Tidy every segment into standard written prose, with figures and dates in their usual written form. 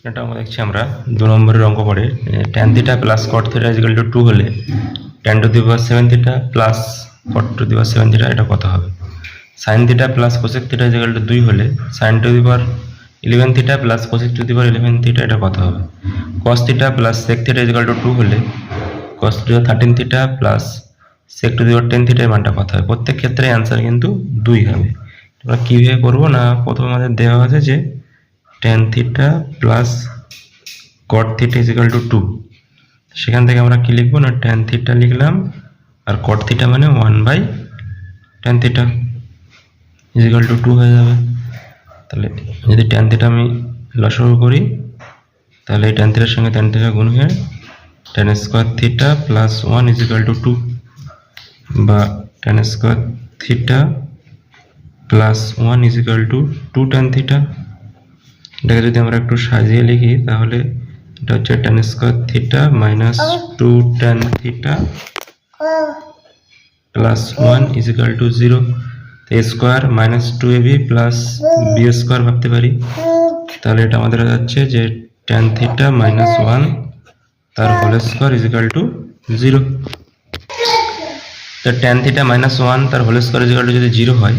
এটা আমরা দেখছি আমরা 2 নম্বরের অঙ্ক পড়ে tan θ প্লাস cot θ 2 হলে tan to the power 7 θ plus cot to the power 7 θ এটা কত হবে। sin θ প্লাস cosec θ 2 হলে sin to the power 11 θ plus cosec to the power 11 θ এটা কত হবে। cos θ প্লাস sec θ 2 হলে cos to the power 13 θ plus sec to the power 10 θ এর মানটা কত হবে। প্রত্যেক ক্ষেত্রে অ্যানসার কিন্তু 2 হবে। আমরা কিভাবে করব না, প্রথমে আমাদের দেওয়া আছে যে tan θ প্লাস cot θ = 2, সেখান থেকে আমরা কি লিখবো না tan θ লিখলাম আর cot θ মানে 1/tan θ = 2 হয়ে যাবে। তাহলে যদি tan θ আমি লসাগু করি তাহলে এই tan θ এর সঙ্গে tan θ গুণ হয়ে tan স্কয়ার θ প্লাস 1 = 2 বা tan স্কয়ার θ প্লাস 1 = 2 tan θ। এটাকে যদি আমরা একটু সাজিয়ে লিখি তাহলে এটা হচ্ছে tan square θ minus 2 tan θ plus 1 = 0। তো a square minus 2ab plus b square ভাবতে পারি। তাহলে এটা আমাদের যাচ্ছে যে tan θ মাইনাস 1 তার হোল স্কয়ার = 0। তো tan θ মাইনাস 1 তার হোল স্কয়ার যদি 0 হয়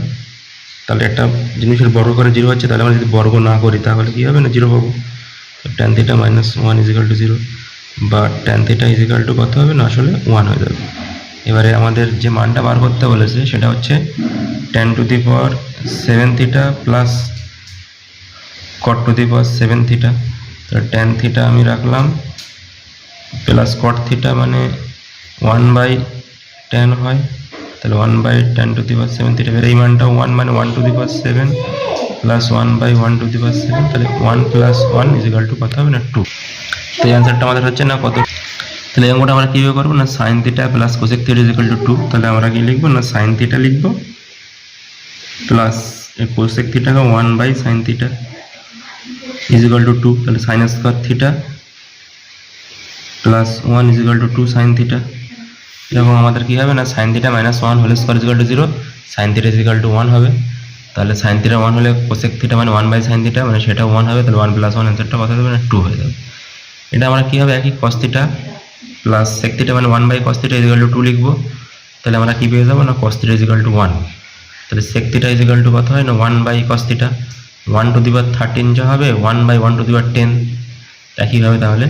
তাহলে একটা জিনিসের বর্গ করে 0 হচ্ছে, তাহলে আমরা যদি বর্গ না করি তাহলে কি হবে না 0 পাবো। তো tan θ মাইনাস 1 = 0 বা tan θ কত হবে না আসলে 1 হয়ে যাবে। এবারে আমাদের যে মানটা বার করতে বলেছে সেটা হচ্ছে tan to the power 7 θ plus cot to the power 7 θ। তাহলে tan θ আমি রাখলাম প্লাস cot θ মানে 1/tan হয়, তাহলে 1/tan টু দি পাওয়ার 7 θ। এর এই মানটা 1 মানে 1 to the power 7 plus 1/1 to the power 7, তাহলে 1 প্লাস 1 = কত হবে না 2। তো এই অ্যানসারটা আমাদের হচ্ছে না কত। তাহলে এই অঙ্কটা আমরা কিভাবে করব না sin θ প্লাস cosec θ = 2, তাহলে আমরা কি লিখব না sin θ লিখব প্লাস cosec θ কে 1/sin θ = 2, তাহলে sin স্কয়ার θ প্লাস 1 = 2 sin θ। এবং আমাদের কি হবে না sin θ minus 1 whole square = 0, sin θ = 1 হবে। তাহলে sin θ 1 হলে cosec θ মানে 1/sin θ মানে সেটা 1 হবে, তাহলে 1 প্লাস 1 অ্যানসারটা কত হবে না 2 হয়ে যাবে। এটা আমরা কি হবে একই cos θ প্লাস sec θ মানে 1/cos θ = 2 লিখব। তাহলে আমরা কি পেয়ে যাব না cos θ = 1। তাহলে sec θ = কত হয় না 1/cos θ, 1 টু দি পাওয়ার 13 যা হবে 1/1 টু দি পাওয়ার 10 একই হবে। তাহলে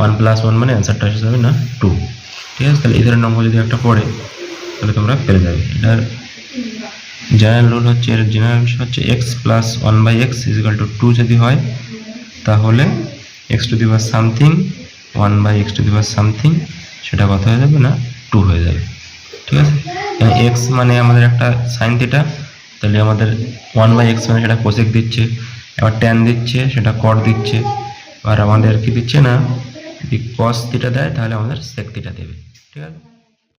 1 প্লাস 1 মানে অ্যানসারটা আসে যাবে না 2। ঠিক আছে, তাহলে এই ধরনের অঙ্ক যদি একটা পড়ে তাহলে তোমরা পেরে যাবে। এটার জেনারেল রুল হচ্ছে, এর জেনারেল বিষয় হচ্ছে x প্লাস 1/x = 2 যদি হয় তাহলে x two the power something 1/x two the power something সেটা কত হয়ে যাবে না 2 হয়ে যাবে। ঠিক আছে, x মানে আমাদের একটা sin θ, তাহলে আমাদের 1/x মানে সেটা cosec দিচ্ছে, আবার tan দিচ্ছে সেটা cot দিচ্ছে, আর আমাদের কি দিচ্ছে না যদি cos θ দেয় তাহলে আমাদের sec θ দেবে। ঠিক আছে।